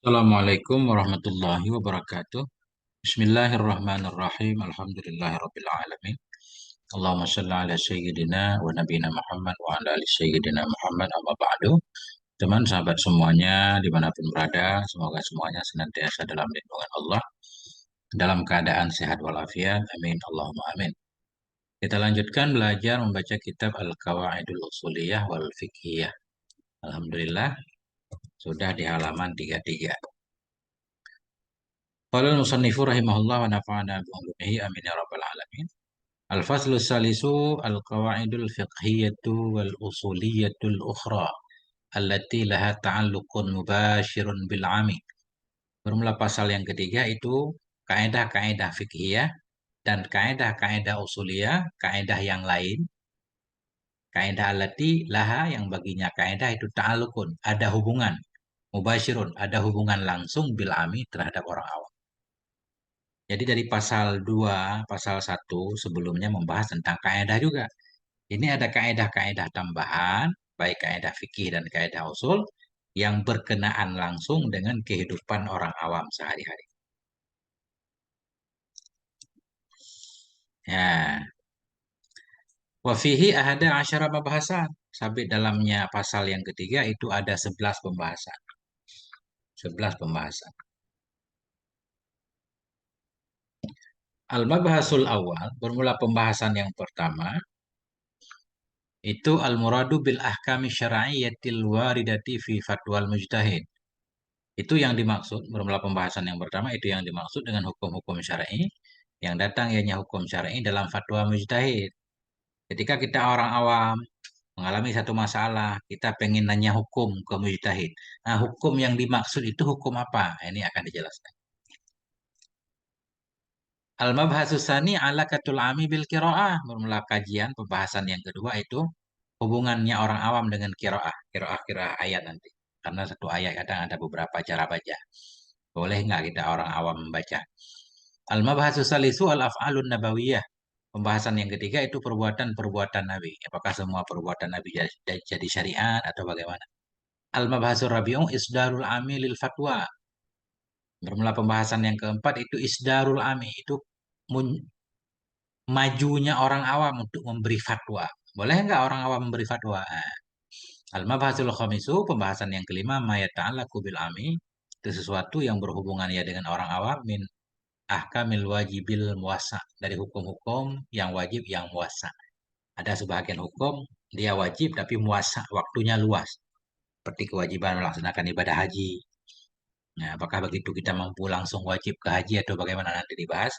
Assalamualaikum warahmatullahi wabarakatuh. Bismillahirrahmanirrahim. Alhamdulillahirabbil alamin. Allahumma shalli ala sayyidina wa nabiyina Muhammad wa ala ali sayyidina Muhammad amma ba'du. Teman sahabat semuanya dimanapun berada, semoga semuanya senantiasa dalam lindungan Allah, dalam keadaan sehat walafiat. Amin. Allahumma amin. Kita lanjutkan belajar membaca kitab Al-Qawaidul Usuliyah wal Fiqhiyah. Alhamdulillah sudah di halaman 33. Qala al-musannifu rahimahullah wa nafa'ana bi ulumihi amin ya rabbal alamin. Al-faslu salisu al-qawaidul fiqhiyatu wal usuliyatul ukhra allati laha ta'alluqun mubashirun bil ami. Bermula pasal yang ketiga itu kaedah-kaedah fiqhiyah dan kaedah-kaedah usuliyah, kaedah yang lain. Kaedah allati laha yang baginya kaedah itu ta'alluqun, ada hubungan, mubashirun, ada hubungan langsung bil ami terhadap orang awam. Jadi dari pasal 2, pasal 1 sebelumnya membahas tentang kaedah juga. Ini ada kaedah-kaedah tambahan, baik kaedah fikih dan kaedah usul, yang berkenaan langsung dengan kehidupan orang awam sehari-hari. Ya, wafihi ada asyara pembahasan. Sampai dalamnya pasal yang ketiga itu ada 11 pembahasan. 11 pembahasan. Al-Mabhasul awal, bermula pembahasan yang pertama, itu al-muradu bil ahkami syara'iyyatil waridati fi fatwal mujtahid. Itu yang dimaksud, bermula pembahasan yang pertama itu yang dimaksud dengan hukum-hukum syar'i yang datang ianya hukum syar'i dalam fatwa mujtahid. Ketika kita orang awam mengalami satu masalah, kita pengen nanya hukum ke mujtahid. Nah, hukum yang dimaksud itu hukum apa? Ini akan dijelaskan. Al-mabhasusani ala katul ami bil kiro'ah. Bermula kajian pembahasan yang kedua itu hubungannya orang awam dengan kiro'ah. Kiro'ah ayat nanti. Karena satu ayat kadang ada beberapa cara baca. Boleh nggak kita orang awam membaca? Al-mabhasus salisu al-af'alun nabawiyah. Pembahasan yang ketiga itu perbuatan-perbuatan Nabi. Apakah semua perbuatan Nabi jadi syariat atau bagaimana? Al-mabhasul rabi'u isdarul ami lil fatwa. Bermula pembahasan yang keempat itu isdarul ami. Itu majunya orang awam untuk memberi fatwa. Boleh nggak orang awam memberi fatwa? Al-mabhasul khamisu, pembahasan yang kelima, mayata'alaku bil ami. Itu sesuatu yang berhubungan ya dengan orang awam min ahkamil wajibil muasa, dari hukum-hukum yang wajib yang muasa. Ada sebagian hukum dia wajib tapi muasa, waktunya luas. Seperti kewajiban melaksanakan ibadah haji. Nah, apakah begitu kita mampu langsung wajib ke haji atau bagaimana nanti dibahas.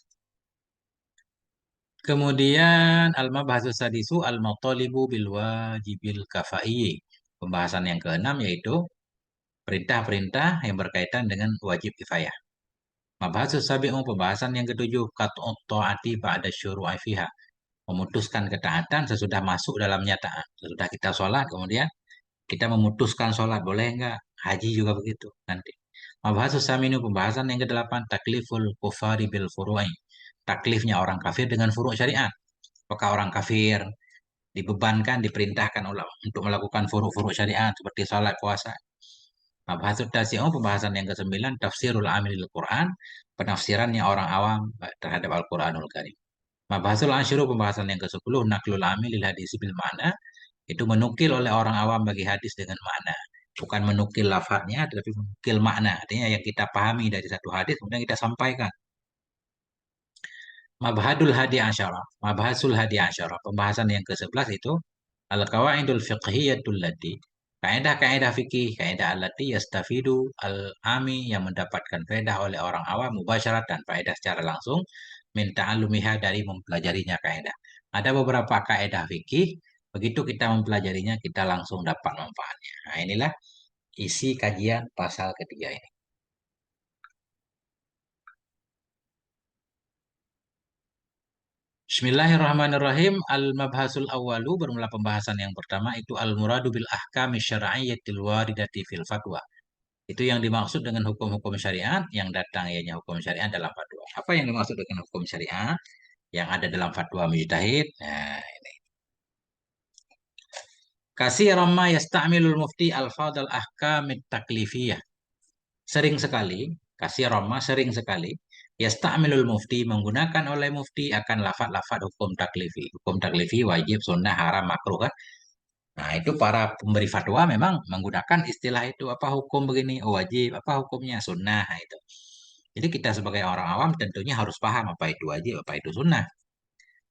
Kemudian al-mabhasus sadisu al-matalibu bil wajibil kafai. Pembahasan yang keenam yaitu perintah-perintah yang berkaitan dengan wajib kifayah. Mabhasus sabi'u, pembahasan yang ketujuh qat'ut ta'ati ba'da syuru'i fiha. Memutuskan ketaatan sesudah masuk dalamnya taat. Sesudah kita sholat, kemudian kita memutuskan sholat. Boleh enggak? Haji juga begitu nanti. Mabhasus saminu, pembahasan yang kedelapan takliful kufari bil furu'i. Taklifnya orang kafir dengan furu' syariat. Apakah orang kafir dibebankan, diperintahkan untuk melakukan furu'-furu' syariat seperti sholat, puasa. Mabhasus tasi'u, pembahasan yang kesembilan tafsirul amilil Quran. Penafsirannya orang awam terhadap Al-Quranul Karim. Mabhasul asyuru, pembahasan yang ke-10 naklul amilil hadis bil ma'na. Itu menukil oleh orang awam bagi hadis dengan makna. Bukan menukil lafadznya, tetapi menukil makna. Artinya yang kita pahami dari satu hadis, kemudian kita sampaikan. Mabhasul hadi asyara. Pembahasan yang ke-11 itu al-qawaidul fiqhiyatul lati. Kaedah-kaedah fikih, kaedah allati yastafidu al-ami, yang mendapatkan faedah oleh orang awam mubasyaratan, faedah secara langsung min ta'allumiha, dari mempelajarinya kaedah. Ada beberapa kaedah fikih, begitu kita mempelajarinya kita langsung dapat manfaatnya. Nah, inilah isi kajian pasal ketiga ini. Bismillahirrahmanirrahim. Al-mabhasul awalu, bermula pembahasan yang pertama itu al-muradu bil ahkami syar'iyyatil waridati fil fatwa. Itu yang dimaksud dengan hukum-hukum syariat yang datang ianya hukum syariat dalam fatwa. Apa yang dimaksud dengan hukum syariat yang ada dalam fatwa mujtahid? Nah, ini. Katsiran ma yasta'milul mufti al-fadal ahkamit taklifiyah. sering sekali, kasih Roma sering sekali, yasta'milul mufti, menggunakan oleh mufti akan lafad-lafad hukum taklifi. Hukum taklifi wajib, sunnah, haram, makruh kan. Nah, itu para pemberi fatwa memang menggunakan istilah itu. Apa hukum begini? Oh, wajib. Apa hukumnya? Sunnah. Nah, itu. Jadi kita sebagai orang awam tentunya harus paham apa itu wajib, apa itu sunnah.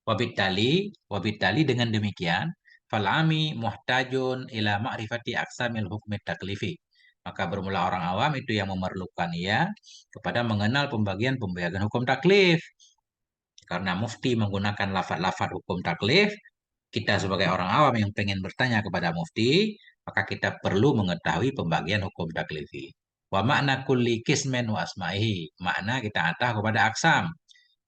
Wabitali dengan demikian, falami muhtajun ila ma'rifati aksamil hukmi taklifi. Maka bermula orang awam itu yang memerlukan ia kepada mengenal pembagian-pembagian hukum taklif. Karena mufti menggunakan lafad-lafad hukum taklif, kita sebagai orang awam yang pengen bertanya kepada mufti, maka kita perlu mengetahui pembagian hukum taklifi. Wa makna kulli kismen wa asma'ihi. Makna kita atah kepada aksam.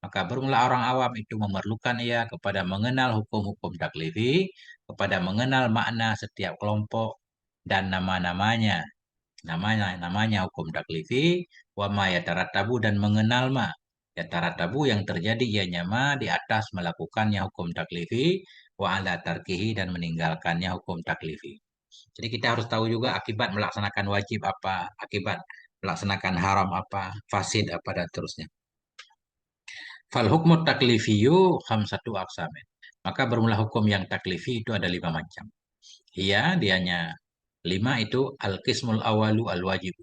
Maka bermula orang awam itu memerlukan ia kepada mengenal hukum-hukum taklifi, kepada mengenal makna setiap kelompok dan nama-namanya. Namanya hukum taklifi, wa ma yatarattabu dan mengenal ma. Yatarattabu yang terjadi ianya ma di atas melakukannya hukum taklifi, wa ala tarkihi dan meninggalkannya hukum taklifi. Jadi kita harus tahu juga akibat melaksanakan wajib apa, akibat melaksanakan haram apa, fasid apa dan seterusnya. Fal hukmu taklifiyu khamsatu aqsamin. Maka bermula hukum yang taklifi itu ada 5 macam. Iya, dianya 5 itu al-qismul awalu al-wajib.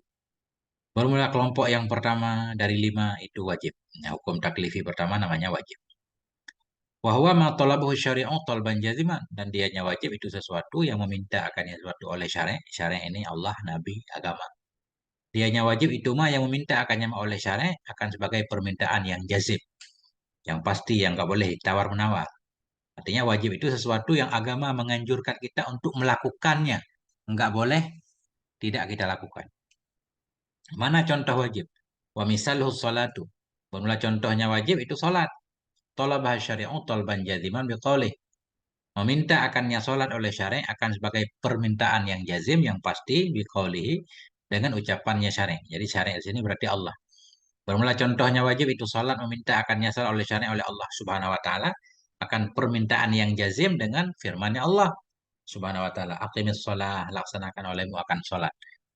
Bermula kelompok yang pertama dari 5 itu wajib. Nah, hukum taklifi pertama namanya wajib. Wahwa ma talabahu syari'u talban jaziman. Dan dianya wajib itu sesuatu yang meminta akannya sesuatu oleh syari'. Syari' ini Allah, Nabi, agama. Dianya wajib itu mah yang meminta akannya oleh syari' akan sebagai permintaan yang jazib. Yang pasti, yang nggak boleh tawar-menawar. Artinya wajib itu sesuatu yang agama menganjurkan kita untuk melakukannya. Enggak boleh tidak kita lakukan. Mana contoh wajib? Wa misaluhu sholatu. Bermula contohnya wajib itu sholat. Tolabah syari'u tolban jaziman biqaulih. Meminta akannya sholat oleh syari' akan sebagai permintaan yang jazim, yang pasti biqaulihi dengan ucapannya syari'. Jadi syari' di sini berarti Allah. Bermula contohnya wajib itu salat meminta akannya salat oleh syariat oleh Allah Subhanahu wa taala akan permintaan yang jazim dengan firman-Nya Allah Subhanahu wa taala. Aqimis shalah, laksanakan olehmu akan salat.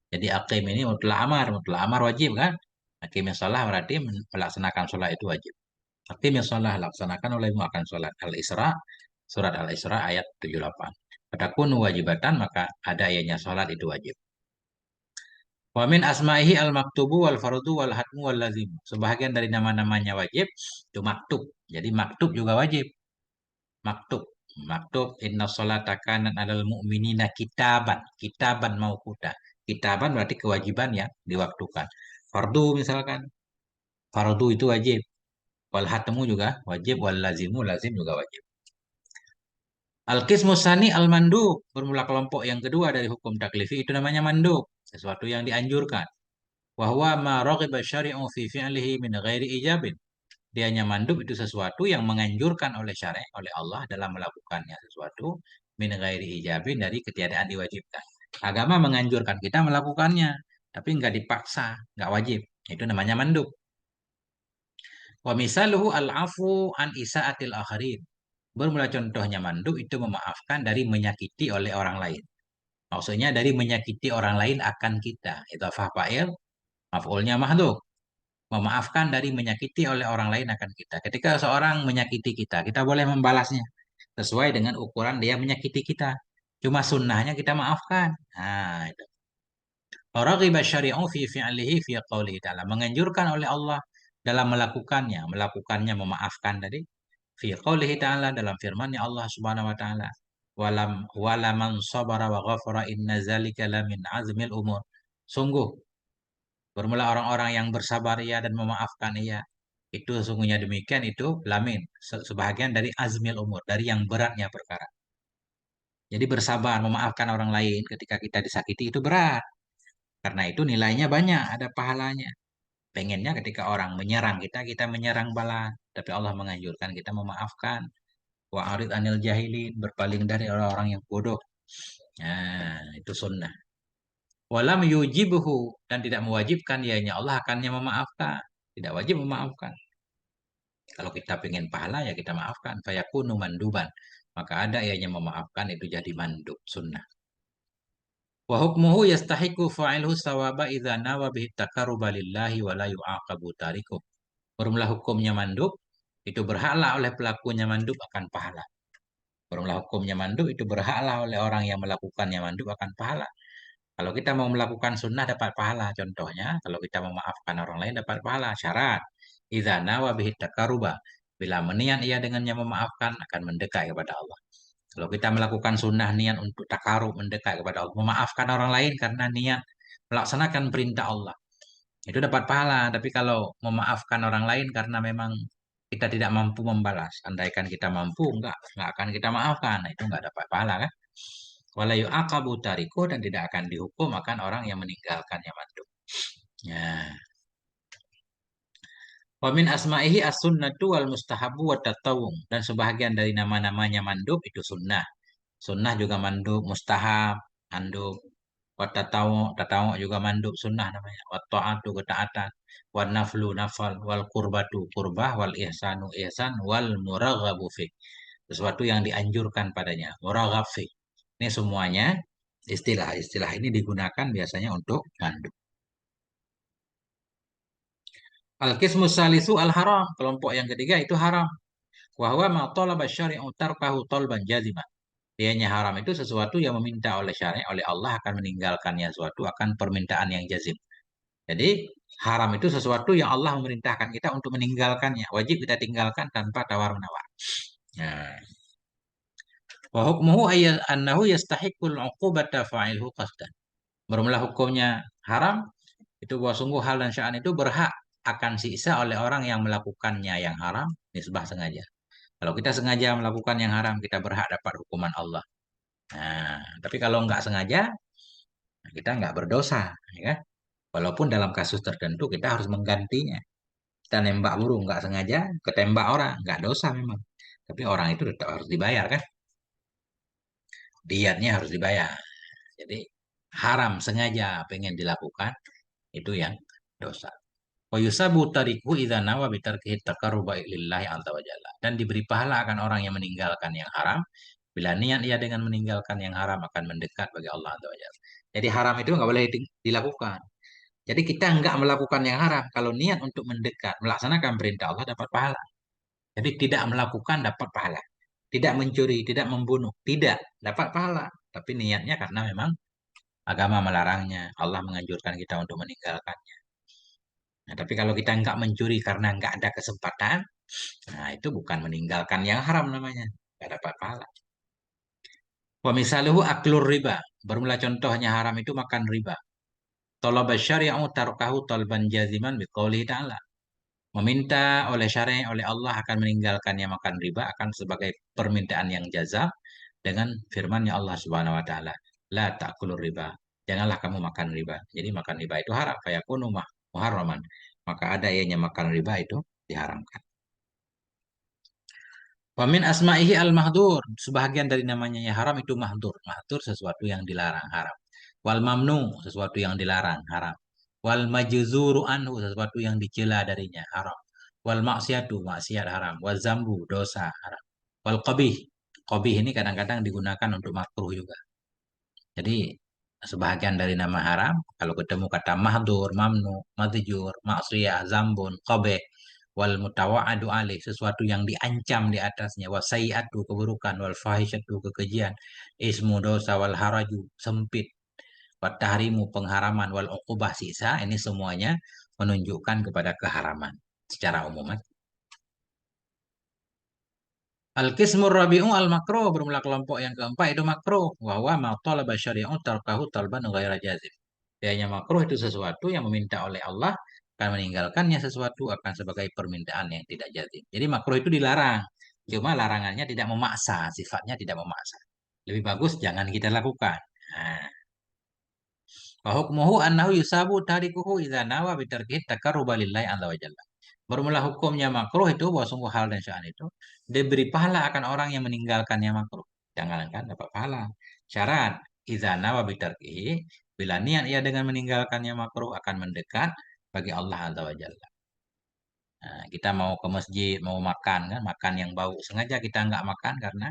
Jadi aqim ini mutlak amar wajib kan? Aqimis shalah berarti melaksanakan salat itu wajib. Aqimis shalah, laksanakan olehmu akan salat. Al-Isra, surat Al-Isra ayat 78. Adapun wajibatan maka ada ayatnya salat itu wajib. Wa min asma'ihi al-maktubu wal fardu wal hatmu wal lazim. Sebahagian dari nama-namanya wajib itu maktub. Jadi maktub juga wajib. Maktub. Maktub inna sholata kanat 'alal mu'minina kitaban. Kitaban mauquta. Kitaban berarti kewajiban ya diwaktukan. Fardu misalkan. Fardu itu wajib. Wal hatmu juga wajib. Wal lazimu lazim juga wajib. Al-qismu tsani al-mandub. Bermula kelompok yang kedua dari hukum taklifi itu namanya mandub. Sesuatu yang dianjurkan. Wahwa ma raghiba syari'u fi fi'lihi min ghairi ijabin. Dianya mandub itu sesuatu yang menganjurkan oleh syari' oleh Allah dalam melakukannya sesuatu min ghairi ijabin dari ketiadaan diwajibkan. Agama menganjurkan kita melakukannya, tapi nggak dipaksa, nggak wajib. Itu namanya mandub. Wa misaluhu al-afu an isa'atil akharin. Bermula contohnya mandub itu memaafkan dari menyakiti oleh orang lain. Maksudnya dari menyakiti orang lain akan kita. Itu fa'il, maf'ulnya mahdhuf. Memaafkan dari menyakiti oleh orang lain akan kita. Ketika seorang menyakiti kita, kita boleh membalasnya sesuai dengan ukuran dia menyakiti kita. Cuma sunnahnya kita maafkan. Nah, itu. Raghiba syari'u fi fi'lihi fi qaulihi ta'ala. Menganjurkan oleh Allah dalam melakukannya memaafkan tadi fi qaulihi ta'ala dalam firman-Nya Allah Subhanahu wa taala. Walaman sabara wa ghafara inna zalika lamin azmil umur. Sungguh bermula orang-orang yang bersabar ia dan memaafkan ia. Itu sesungguhnya demikian itu lamin. Sebahagian dari azmil umur. Dari yang beratnya perkara. Jadi bersabar memaafkan orang lain ketika kita disakiti itu berat. Karena itu nilainya banyak. Ada pahalanya. Pengennya ketika orang menyerang kita, kita menyerang balas. Tapi Allah menganjurkan kita memaafkan. Wa'arid anil jahilin. Berpaling dari orang-orang yang bodoh. Nah, itu sunnah. Walam yujibuhu dan tidak mewajibkan ianya Allah akannya memaafkan. Tidak wajib memaafkan. Kalau kita pengen pahala ya kita maafkan. Fayakunu manduban. Maka ada ianya memaafkan itu jadi mandub sunnah. Wa hukmuhu yastahiqu fa'iluhu sawaba idza nawa bihi taqarruba lillahi wa la yu'aqabu tarikuh. Formula hukumnya mandub itu berhaklah oleh pelakunya mandub akan pahala. Formula hukumnya mandub itu berhaklah oleh orang yang melakukannya mandub akan pahala. Kalau kita mau melakukan sunnah dapat pahala. Contohnya, kalau kita memaafkan orang lain dapat pahala. Syarat. Idza nawa bihi taqarruba. Bila meniat ia dengannya memaafkan akan mendekat kepada Allah. Kalau kita melakukan sunnah niat untuk takarub mendekat kepada Allah, memaafkan orang lain karena niat melaksanakan perintah Allah, itu dapat pahala. Tapi kalau memaafkan orang lain karena memang kita tidak mampu membalas, andaikan kita mampu, enggak akan kita maafkan. Nah, itu enggak dapat pahala kan? Wala yu'aqabu tariku dan tidak akan dihukum akan orang yang meninggalkannya mandub. Ya. Wa min asma'ihi as-sunnatu wal mustahabu wa tatawung. Dan sebahagian dari nama-namanya mandub itu sunnah. Sunnah juga mandub, mustahab, mandub. Wa tatawu juga mandub sunnah namanya. Wa ta'atu ketaatan. Wa naflu nafal. Wal kurbatu kurbah. Wal ihsanu ihsan. Wal muraghabu fi. Sesuatu yang dianjurkan padanya. Muraghab fi. Ini semuanya istilah-istilah ini digunakan biasanya untuk mandub. Al-qismu salisu al-haram. Kelompok yang ketiga itu haram. Wahwa ma talaba syari'u tarkahu talban jaziman. Dianya haram itu sesuatu yang meminta oleh syariat, oleh Allah akan meninggalkannya suatu akan permintaan yang jazim. Jadi haram itu sesuatu yang Allah memerintahkan kita untuk meninggalkannya. Wajib kita tinggalkan tanpa tawar-menawar. Nah, wa hukmuhu annahu yastahiqul 'uqubata fa'ilhu qasdan. Bermula hukumnya haram itu bahwa sungguh hal dan sya'an itu berhak akan siksa oleh orang yang melakukannya yang haram nisbah sengaja. Kalau kita sengaja melakukan yang haram, kita berhak dapat hukuman Allah. Nah, tapi kalau nggak sengaja, kita nggak berdosa, ya kan? Walaupun dalam kasus tertentu kita harus menggantinya. Kita nembak burung nggak sengaja, ketembak orang, nggak dosa memang. Tapi orang itu tetap harus dibayar kan? Diatnya harus dibayar. Jadi haram sengaja pengen dilakukan itu yang dosa. Wa yusabu tariku idza nawa bi tarkihi taqarruba lillahi azza wa jalla. Dan diberi pahala akan orang yang meninggalkan yang haram bila niat ia dengan meninggalkan yang haram akan mendekat bagi Allah azza wa jalla. Jadi haram itu nggak boleh dilakukan. Jadi kita nggak melakukan yang haram. Kalau niat untuk mendekat, melaksanakan perintah Allah dapat pahala. Jadi tidak melakukan dapat pahala. Tidak mencuri, tidak membunuh, tidak dapat pahala. Tapi niatnya karena memang agama melarangnya. Allah menganjurkan kita untuk meninggalkannya. Nah, tapi kalau kita nggak mencuri karena nggak ada kesempatan, nah itu bukan meninggalkan yang haram namanya. Nggak dapat pahala. Wa misaluhu aklur riba. Bermula contohnya haram itu makan riba. Talaba syari'u tarkahu talban jaziman biqaulihi ta'ala. Meminta oleh syariat oleh Allah akan meninggalkannya makan riba akan sebagai permintaan yang jazam dengan firman-Nya Allah Subhanahu wa taala, la ta'kulur riba. Janganlah kamu makan riba. Jadi makan riba itu haram, fayakunu muharraman. Maka ada ianya makan riba itu diharamkan. Wa min asma'ihi al-mahdur. Sebahagian dari namanya yang haram itu mahdur. Mahdur sesuatu yang dilarang, haram. Wal mamnu sesuatu yang dilarang, haram. Wal majzuru anhu sesuatu yang dicela darinya, haram. Wal maksiatu maksiat haram. Wal zambu dosa, haram. Wal qabih. Qabih ini kadang-kadang digunakan untuk makruh juga. Jadi sebahagian dari nama haram kalau ketemu kata mahdur, mamnu, madjur, maksiyah, zambun, qabih wal mutawa'adu alih sesuatu yang diancam di atasnya wasai'atu keburukan wal fahisyatu kekejian ismu dosa wal haraju sempit wat tahrimu pengharaman wal uqubah sisa ini semuanya menunjukkan kepada keharaman secara umum. Al-qismur rabi'u al-makruh bermula kelompok yang keempat itu makruh wa huwa ma talaba syari'u tarkahu talban ghaira jazim. Dianya makruh itu sesuatu yang meminta oleh Allah akan meninggalkannya sesuatu akan sebagai permintaan yang tidak jazim. Jadi makruh itu dilarang. Cuma larangannya tidak memaksa, sifatnya tidak memaksa. Lebih bagus jangan kita lakukan. Nah, wa hukmuhu annahu yusabu tarikuhu idza nawa bi tarkihi takarruba lillahi azza wa jalla. Bermula hukumnya makruh itu bahwa sungguh hal dan sya'an itu diberi pahala akan orang yang meninggalkannya makruh. Jangankan dapat pahala. Syarat idza nawa bi tarkihi bila niat ia dengan meninggalkannya makruh akan mendekat bagi Allah azza wa jalla. Nah, kita mau ke masjid, mau makan kan, makan yang bau. Sengaja kita nggak makan karena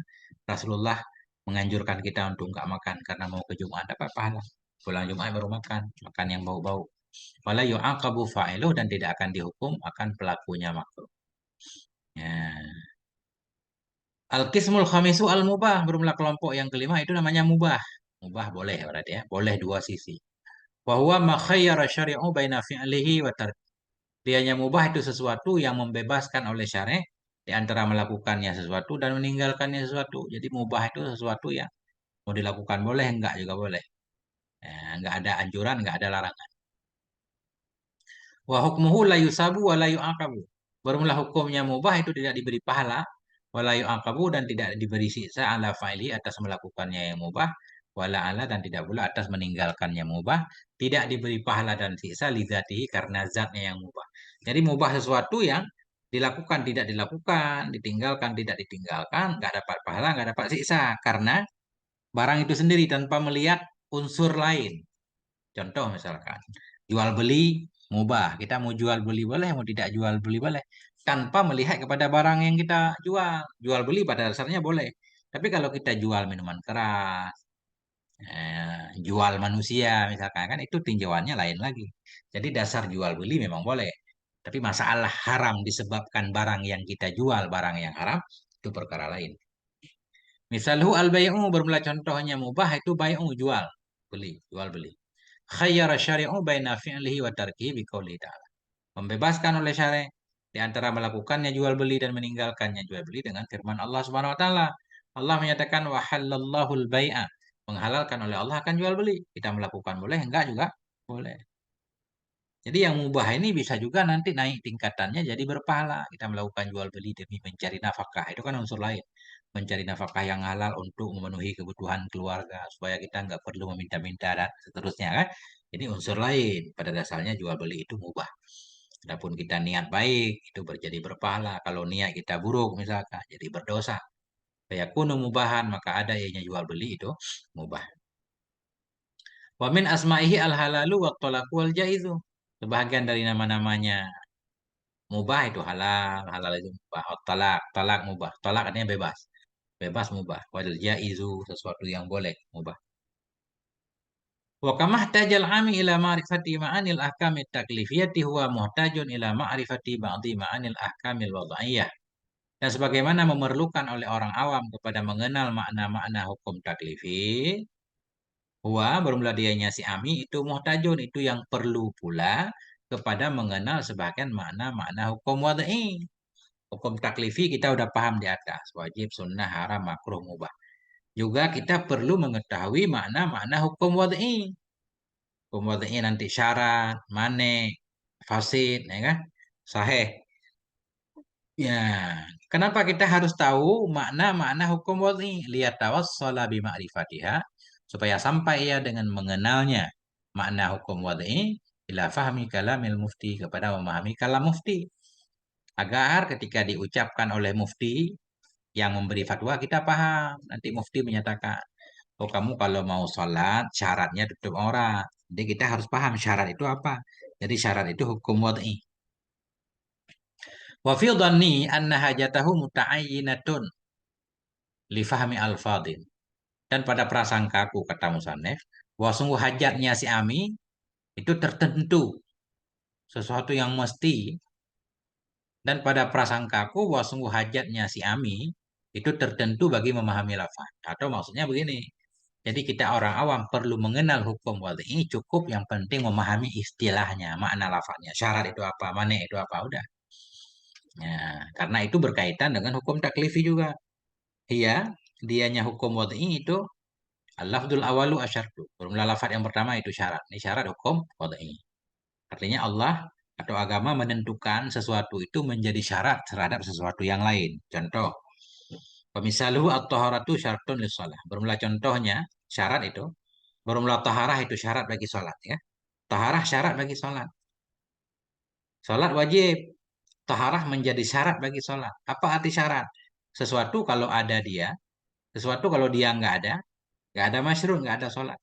Rasulullah menganjurkan kita untuk nggak makan karena mau ke Jumat dapat pahala. Pulang Jumat baru makan, makan yang bau-bau. Wala yu'aqabu fa'iluh dan tidak akan dihukum akan pelakunya makruh. Ya. Al-qismul khamisu al-mubah, bermula kelompok yang kelima itu namanya mubah. Mubah boleh berarti ya, boleh dua sisi. Wa huwa ma khayyara syari'u baina fi'lihi wa tark. Dianya mubah itu sesuatu yang membebaskan oleh syariat di antara melakukannya sesuatu dan meninggalkannya sesuatu. Jadi mubah itu sesuatu yang mau dilakukan boleh, enggak juga boleh. Enggak ada anjuran, enggak ada larangan. Wa hukmuhu la yusabu wa la yu'aqabu. Bermula hukumnya mubah itu tidak diberi pahala, wa la yu'aqabu dan tidak diberi siksa ala fa'ili atas melakukannya yang mubah, wala ala dan tidak pula atas meninggalkannya mubah, tidak diberi pahala dan siksa lidzatihi karena zatnya yang mubah. Jadi mubah sesuatu yang dilakukan tidak dilakukan, ditinggalkan tidak ditinggalkan, nggak dapat pahala, nggak dapat siksa karena barang itu sendiri tanpa melihat unsur lain. Contoh misalkan, jual beli mubah. Kita mau jual beli boleh, mau tidak jual beli boleh. Tanpa melihat kepada barang yang kita jual. Jual beli pada dasarnya boleh. Tapi kalau kita jual minuman keras, jual manusia misalkan, kan itu tinjauannya lain lagi. Jadi dasar jual beli memang boleh. Tapi masalah haram disebabkan barang yang kita jual, barang yang haram, itu perkara lain. Misalhu al-bay'u bermula contohnya mubah itu bay'u jual beli, jual beli. Khayyara syari'u baina fi'lihi wa tarkihi biqaulihi ta'ala. Membebaskan oleh syariat di antara melakukannya jual beli dan meninggalkannya jual beli dengan firman Allah Subhanahu wa taala. Allah menyatakan wa halallahu al-bai'a. Menghalalkan oleh Allah akan jual beli. Kita melakukan boleh, enggak juga boleh. Jadi yang mubah ini bisa juga nanti naik tingkatannya jadi berpahala. Kita melakukan jual beli demi mencari nafkah. Itu kan unsur lain. Mencari nafkah yang halal untuk memenuhi kebutuhan keluarga. Supaya kita nggak perlu meminta-minta dan seterusnya kan. Jadi unsur lain. Pada dasarnya jual beli itu mubah. Adapun kita niat baik, itu jadi berpahala. Kalau niat kita buruk misalkan, jadi berdosa. Fayakunu mubahan, maka ada ianya jual beli itu mubah. Wa min asma'ihi al-halalu wa tolak wal jaizu. Sebahagian dari nama-namanya mubah itu halal, halal itu mubah. Oh, talak, talak mubah. Talak artinya bebas. Bebas mubah. Wadil jaizu sesuatu yang boleh mubah. Wa kama ihtajal ami ila ma'rifati ma'anil ahkamit taklifiyati huwa muhtajun ila ma'rifati ba'di ma'anil ahkamil wad'iyah. Dan sebagaimana memerlukan oleh orang awam kepada mengenal makna-makna hukum taklifi, huwa bermula dianya si ami itu muhtajun itu yang perlu pula kepada mengenal sebagian makna-makna hukum wad'i. Hukum taklifi kita udah paham di atas. Wajib, sunnah, haram, makruh, mubah. Juga kita perlu mengetahui makna-makna hukum wad'i. Hukum wad'i nanti syarat, mane, fasid, ya kan? Sahih. Ya, kenapa kita harus tahu makna-makna hukum wad'i? Lihat tawassala bi ma'rifatiha supaya sampai ya dengan mengenalnya makna hukum wad'i ila fahmi kalamil mufti kepada memahami kalam mufti agar ketika diucapkan oleh mufti yang memberi fatwa kita paham. Nanti mufti menyatakan, oh kamu kalau mau sholat syaratnya tutup aurat. Jadi kita harus paham syarat itu apa. Jadi syarat itu hukum wad'i. Wa fi dhanni anna hajatahu muta'ayyinatun li fahmi al-fadil. Dan pada prasangkaku kata musannif, bahwa sungguh hajatnya si Ami itu tertentu, sesuatu yang mesti. Dan pada prasangkaku bahwa sungguh hajatnya si Ami itu tertentu bagi memahami lafaz. Atau maksudnya begini, jadi kita orang awam perlu mengenal hukum wad'i ini cukup yang penting memahami istilahnya, makna lafaznya, syarat itu apa, mane itu apa, udah. Ya, karena itu berkaitan dengan hukum taklifi juga. Iya, dianya hukum wad'i itu al-lafdul awalu asyartu. Formula lafaz yang pertama itu syarat. Ini syarat hukum wad'i. Artinya Allah atau agama menentukan sesuatu itu menjadi syarat terhadap sesuatu yang lain. Contoh, pemisaluhu at-taharatu syartun lis-shalah. Bermula contohnya, syarat itu. Bermula taharah itu syarat bagi sholat ya. Taharah syarat bagi sholat. Sholat wajib. Taharah menjadi syarat bagi sholat. Apa arti syarat? Sesuatu kalau ada dia, sesuatu kalau dia nggak ada masyru', nggak ada sholat.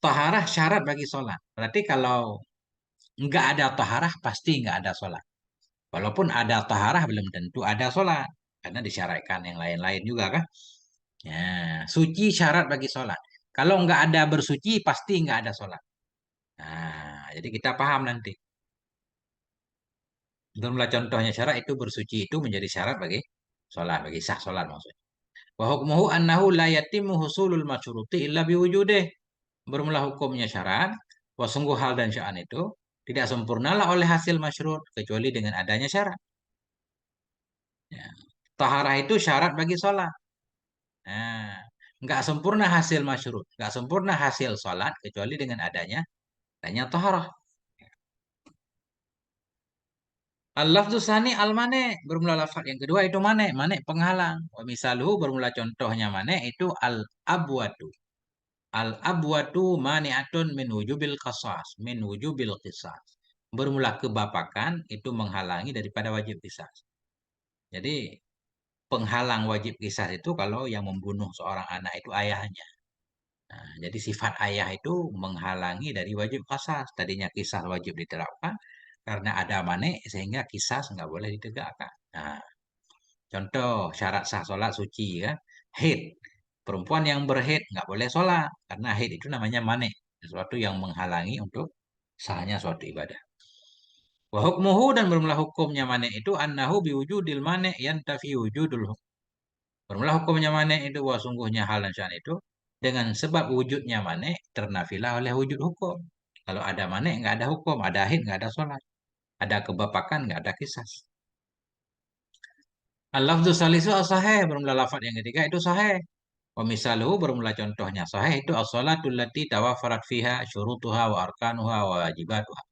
Taharah syarat bagi sholat. Berarti kalau nggak ada taharah, pasti nggak ada sholat. Walaupun ada taharah, belum tentu ada sholat. Karena disyaratkan yang lain-lain juga kan. Ya, suci syarat bagi sholat. Kalau nggak ada bersuci, pasti nggak ada sholat. Nah, jadi kita paham nanti. Jumlah contohnya syarat itu bersuci itu menjadi syarat bagi sholat, bagi sah sholat maksudnya. Wa hukmuhu annahu la yatimmu husulul masyruti illa biwujudih. Bermula hukumnya syarat, bahwa sungguh hal dan sya'an itu tidak sempurnalah oleh hasil masyruut kecuali dengan adanya syarat. Ya. Taharah itu syarat bagi sholat. Nah, nggak sempurna hasil masyruut, nggak sempurna hasil sholat kecuali dengan adanya taharah. Al-lafzu tsani al-mane bermula lafaz yang kedua itu mane, mane penghalang. Wa misaluhu bermula contohnya mane itu al-abwatu. Al-abwatu mani'atun min wujubil qisas, min wujubil qisas. Bermula kebapakan itu menghalangi daripada wajib qisas. Jadi penghalang wajib qisas itu kalau yang membunuh seorang anak itu ayahnya. Nah, jadi sifat ayah itu menghalangi dari wajib qisas. Tadinya qisas wajib diterapkan karena ada mane sehingga qisas nggak boleh ditegakkan. Nah, contoh syarat sah sholat suci kan, haid. Perempuan yang berhaid nggak boleh sholat karena haid itu namanya mane, sesuatu yang menghalangi untuk sahnya suatu ibadah. Wa hukmuhu dan bermula hukumnya mane itu annahu biwujudil mane yantafi wujudul hukm. Bermula hukumnya mane itu bahwa sungguhnya hal dan sya'an itu dengan sebab wujudnya mane ternafilah oleh wujud hukum. Kalau ada mane nggak ada hukum, ada haid nggak ada sholat, ada kebapakan nggak ada kisah. Al-lafzu salisu as-sahih bermula lafaz yang ketiga itu sahih. Wa misaluhu bermula contohnya sahih itu as-salatul lati tawafarat fiha syurutuha wa arkanuha wa wajibatuha.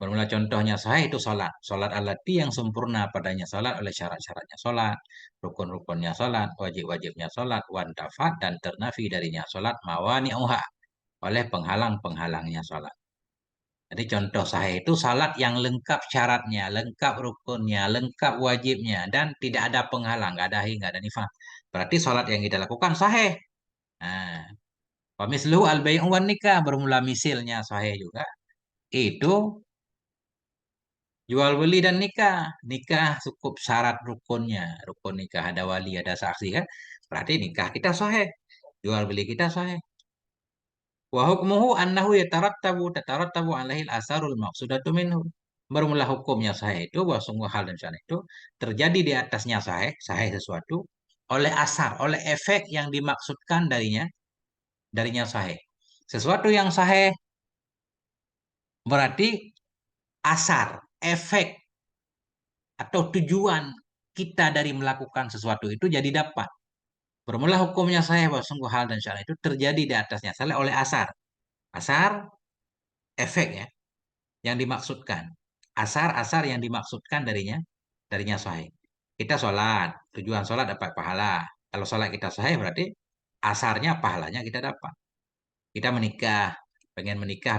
Bermula contohnya sahih itu salat. Salat allati yang sempurna padanya salat oleh syarat-syaratnya salat, rukun-rukunnya salat, wajib-wajibnya salat, wantafat dan ternafi darinya salat mawani'uha oleh penghalang-penghalangnya salat. Jadi contoh sahih itu salat yang lengkap syaratnya, lengkap rukunnya, lengkap wajibnya, dan tidak ada penghalang, nggak ada nggak ada nifas. Berarti salat yang kita lakukan sahih. Nah, wamisluhu al-bai'u wan nikah bermula misilnya sahih juga. Itu jual beli dan nikah. Nikah cukup syarat rukunnya. Rukun nikah ada wali, ada saksi kan. Berarti nikah kita sahih. Jual beli kita sahih. Wa hukmuhu annahu tatarattabu alaihi al-asarul maqsudatu minhu. Bermula hukumnya sahih itu bahwa sungguh hal dan sya'an itu terjadi di atasnya sahih, sahih sesuatu oleh asar, oleh efek yang dimaksudkan darinya sahih. Sesuatu yang sahih berarti asar, efek atau tujuan kita dari melakukan sesuatu itu jadi dapat. Bermula hukumnya saya bahwa sungguh hal dan syar'i itu terjadi di atasnya salah oleh asar. Asar, efek ya, yang dimaksudkan. Asar-asar yang dimaksudkan darinya sahih. Kita sholat, tujuan sholat dapat pahala. Kalau sholat kita sahih berarti asarnya pahalanya kita dapat. Kita menikah,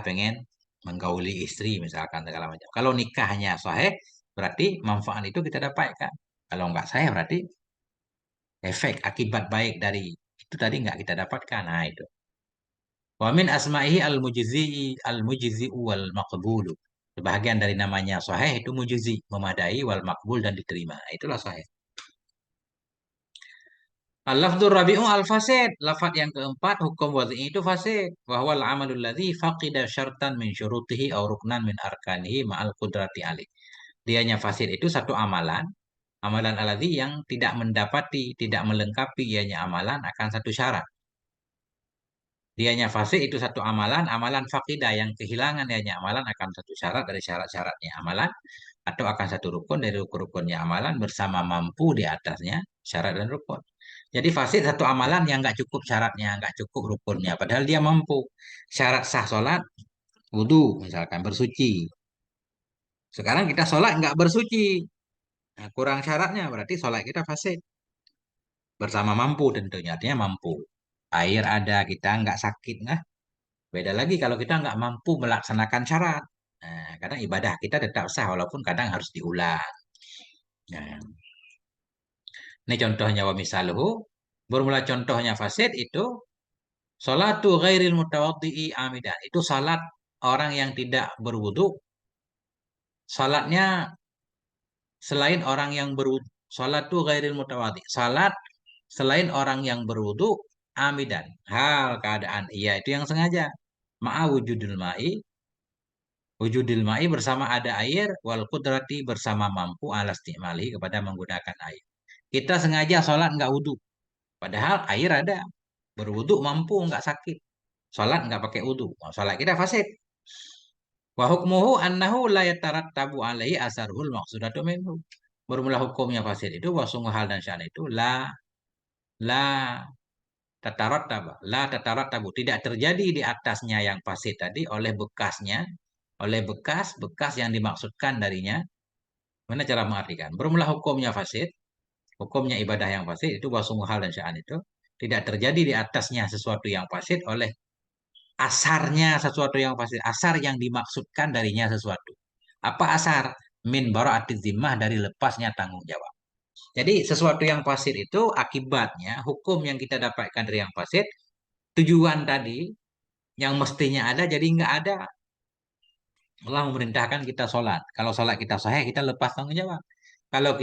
pengen menggauli istri misalkan segala macam. Kalau nikahnya sahih, berarti manfaat itu kita dapatkan. Kalau nggak sahih berarti efek akibat baik dari itu tadi nggak kita dapatkan. Nah itu. Wa min asma'ihi al-mujzi wal maqbulu. Sebahagian dari namanya sahih itu mujzi, memadai wal maqbul dan diterima. Nah, itulah sahih. Al-lafdzur rabi'u al-fasid. Lafaz yang keempat hukum wadhi itu fasid. Wa huwa al-amalul ladzi faqida syartan min syurutihi aw ruknan min arkanihi ma'al qudrati alih. Dianya fasid itu satu amalan. Amalan aladhi yang tidak mendapati, tidak melengkapi ianya amalan akan satu syarat. Dianya fasik itu satu amalan, amalan fakidah yang kehilangan ianya amalan akan satu syarat dari syarat-syaratnya amalan atau akan satu rukun dari rukun-rukunnya amalan bersama mampu di atasnya syarat dan rukun. Jadi fasik satu amalan yang nggak cukup syaratnya, nggak cukup rukunnya, padahal dia mampu. Syarat sah sholat, wudhu misalkan bersuci. Sekarang kita sholat nggak bersuci, nah, kurang syaratnya berarti sholat kita fasik. Bersama mampu tentunya, artinya mampu. Air ada, kita nggak sakit, nah. Beda lagi kalau kita nggak mampu melaksanakan syarat. Nah, kadang ibadah kita tetap sah walaupun kadang harus diulang. Nah, ini contohnya wa misaluhu. Bermula contohnya fasid itu salatu ghairil mutawaddi'i amidan. Itu salat orang yang tidak berwudu. Salatnya selain orang yang berwudu. Salatu ghairil mutawaddi. Salat selain orang yang berwudu amidan. Hal keadaan ia itu yang sengaja. Ma'a wujudil ma'i bersama ada air, wal qudrati bersama mampu ala istimali kepada menggunakan air. Kita sengaja sholat nggak wudhu. Padahal air ada. Berwudhu mampu nggak sakit. Sholat nggak pakai wudhu. Sholat kita fasid. Wa hukmuhu annahu la yatarattabu alaihi asarhul maqsudatu minhu. Bermula hukumnya fasid itu bahwa sungguh hal dan sya'n itu la tatarat tabu tidak terjadi di atasnya yang fasid tadi oleh bekasnya, oleh bekas yang dimaksudkan darinya. Mana cara mengartikan? Bermula hukumnya fasid, hukumnya ibadah yang fasid itu bahwa sungguh hal dan sya'an itu tidak terjadi di atasnya sesuatu yang fasid oleh asarnya sesuatu yang fasid, asar yang dimaksudkan darinya sesuatu. Apa asar? Min bara'atiz zimmah, dari lepasnya tanggung jawab. Jadi sesuatu yang fasid itu akibatnya hukum yang kita dapatkan dari yang fasid, tujuan tadi yang mestinya ada jadi nggak ada. Allah memerintahkan kita sholat. Kalau sholat kita sahih, kita lepas tanggung jawab. Kalau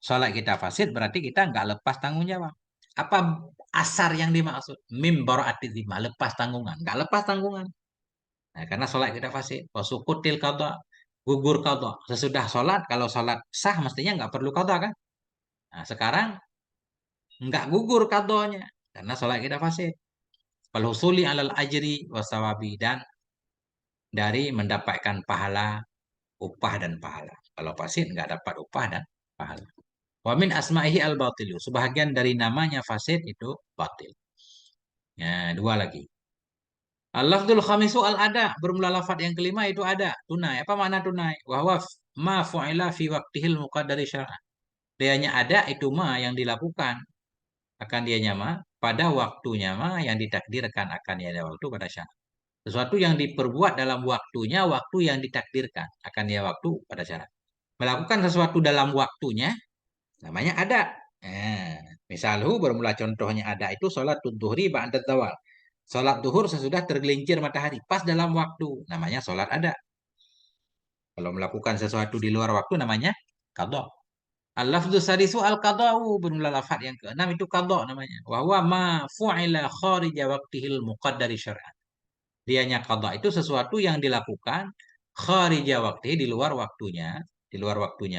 sholat kita fasid, berarti kita nggak lepas tanggung jawab. Apa asar yang dimaksud? Mim bara'ati zimmah, lepas tanggungan. Nggak lepas tanggungan. Nah, karena sholat kita fasid. Wasukutil qadha, gugur qadha. Sesudah sholat, kalau sholat sah mestinya nggak perlu qadha kan? Nah, sekarang nggak gugur qadhanya karena sholat kita fasid. Falhusuli alal ajri wasawabi, dan dari mendapatkan pahala, upah dan pahala. Kalau fasid nggak dapat upah dan pahala. Wa min asma'ihi al-batilu. Sebahagian dari namanya fasid itu batil. Ya, dua lagi. Al-lafdul khamisu al-ada. Bermula lafad yang kelima itu ada. Tunai. Apa makna tunai? Wahwa ma fu'ila fi waktihil muqaddari syar'an. Dianya ada itu ma yang dilakukan. Akan dianya ma pada waktunya ma yang ditakdirkan akan dia waktu pada syar'an. Sesuatu yang diperbuat dalam waktunya, waktu yang ditakdirkan akan dia waktu pada syarat. Melakukan sesuatu dalam waktunya, namanya ada. Nah, misalnya bermula contohnya ada itu sholat duhri ba'da zawal. Sholat duhur sesudah tergelincir matahari. Pas dalam waktu, namanya sholat ada. Kalau melakukan sesuatu di luar waktu, namanya qadha. Al-lafdhu sadisu al-qadha'u. Bermula lafad yang keenam itu qadha namanya. Wahwa ma fu'ila kharija waqtihil muqaddari syar'an. Dianya qadha itu sesuatu yang dilakukan kharija waktu, di luar waktunya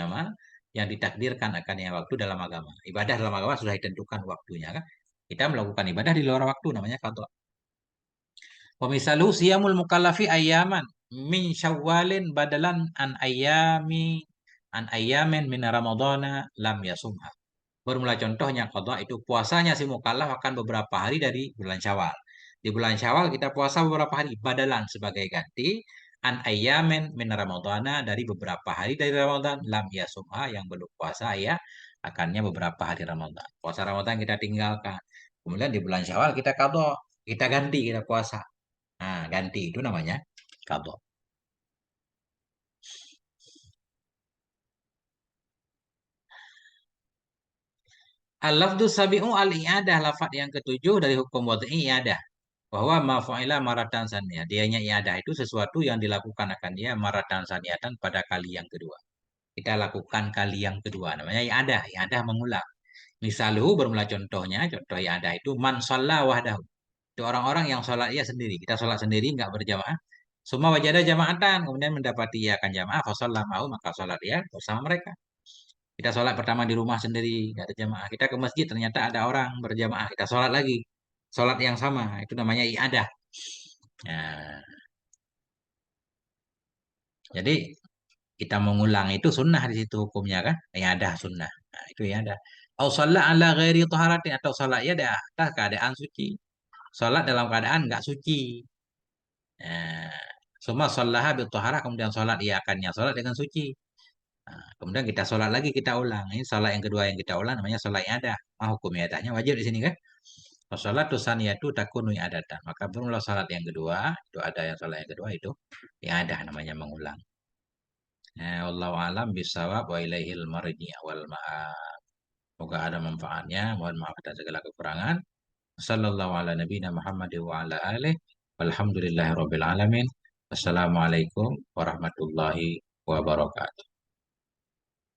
mah yang ditakdirkan akan yang waktu dalam agama. Ibadah dalam agama sudah ditentukan waktunya kan. Kita melakukan ibadah di luar waktu namanya qadha. Wa misalu siyamul mukallafi ayyaman min syawalin badalan an ayyamin min ramadhana lam yasumha. Bermula contohnya qadha itu puasanya si mukallaf akan beberapa hari dari bulan Syawal. Di bulan Syawal kita puasa beberapa hari badalan sebagai ganti an ayyamin min ramadhana, dari beberapa hari dari Ramadan lam yasumha yang belum puasa ya akannya beberapa hari Ramadan. Puasa Ramadan kita tinggalkan. Kemudian di bulan Syawal kita qadha, kita ganti kita puasa. Nah, ganti itu namanya qadha. Al-lafdu sabi'u al-i'adah, lafad yang ketujuh dari hukum wad'i i'adah. Bahwa mafa'ila maratan saniyah. Dianya i'adah itu sesuatu yang dilakukan akan dia maratan saniyatan pada kali yang kedua. Kita lakukan kali yang kedua. Namanya i'adah. I'adah mengulang. Misaluhu bermula contohnya. Contoh i'adah itu man shalla wahdahu. Itu orang-orang yang sholat ia sendiri. Kita sholat sendiri, nggak berjamaah. Semua wajadah jamaatan. Kemudian mendapati ia akan jamaah. Fasallah mahu, maka sholat ia bersama mereka. Kita sholat pertama di rumah sendiri, nggak ada jamaah. Kita ke masjid, ternyata ada orang berjamaah. Kita sholat lagi. Sholat yang sama. Itu namanya i'adah. Nah, jadi kita mengulang itu sunnah di situ hukumnya kan? I'adah sunnah. Nah, itu i'adah. Au sholat ala ghairi taharatin, atau sholat ya di atas keadaan suci. Sholat dalam keadaan nggak suci. Nah, semua sholat bil taharah, kemudian sholat ia akannya sholat dengan suci. Nah, kemudian kita sholat lagi, kita ulang. Ini sholat yang kedua yang kita ulang namanya sholat i'adah. Hukum i'adahnya wajib di sini kan? Sholat tusaniyatu takunu i'adatan. Maka bermula sholat yang kedua, itu ada yang sholat yang kedua itu i'adah namanya mengulang. Wallahu alam bisawab wa ilaihil marji wal ma'ab. Semoga ada manfaatnya. Mohon maaf atas segala kekurangan. Sallallahu ala nabiyina Muhammad wa ala alihi. Walhamdulillahi rabbil alamin. Assalamualaikum warahmatullahi wabarakatuh.